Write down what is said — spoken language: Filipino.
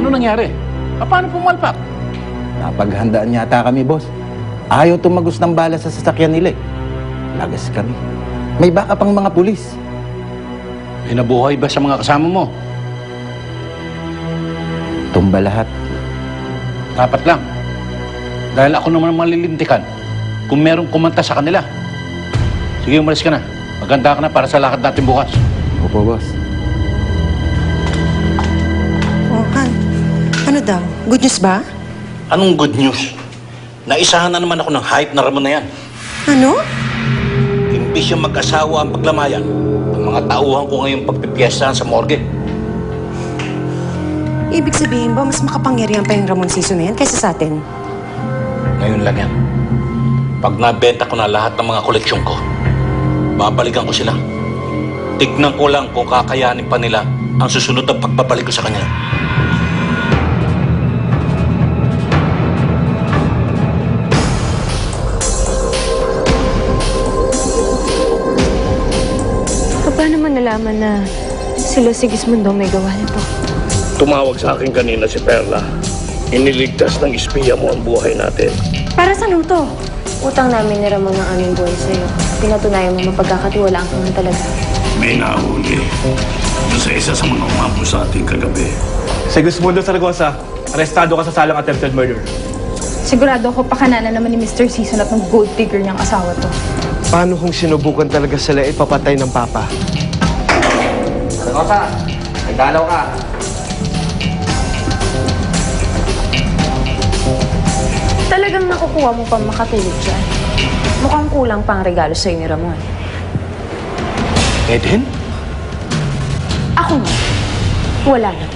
Ano nangyari? Paano pumalpak? Napaghandaan yata kami, boss. Ayaw tumagos ng bala sa sasakyan nila eh. Lagas kami. May baka pang mga pulis. May nabuhay ba sa mga kasama mo? Tumba lahat. Dapat lang. Dahil ako naman ang malilintikan kung merong kumanta sa kanila. Sige, umalis ka na. Maganda ka na para sa lakad natin bukas. Opo, boss. Oh, Han. Ano daw? Good news ba? Anong good news? Naisahan na naman ako ng hype na Ramon na yan. Ano? Imbis yung mag-asawa ang paglamayan, ang mga tauhan ko ngayong pagpipiestahan sa morgue. Ibig sabihin ba mas makapangyarihan pa yung Ramon Siso na yan kaysa sa atin? Ngayon lang yan. Pag nabenta ko na lahat ng mga koleksyon ko, babalikan ko sila. Tignan ko lang kung kakayanin pa nila ang susunod na pagbabalik ko sa kanya. Paano mo nalaman na sila si Gismundo may gawa nito? Tumawag sa akin kanina si Perla. Iniligtas ng espiya mo ang buhay natin. Para saan to? Utang namin ni Ramon ng aming buhay sa'yo. Pinatunayan mo mapagkakatiwalaan ka nga talaga. May nahuli. Doon sa isa sa mga umampo sa ating kagabi. Si Gismundo Saragosa, arestado ka sa salang attempted murder. Sigurado ako pakananan naman ni Mr. Season at ng gold digger niyang asawa to. Paano kung sinubukan talaga sila ipapatay ng papa? Saragosa, nagdalaw ka. Talagang nakukuha mo pang makatulog dyan. Mukhang kulang pang regalo sa'yo ni Ramon. Eden? Ako nga, wala na.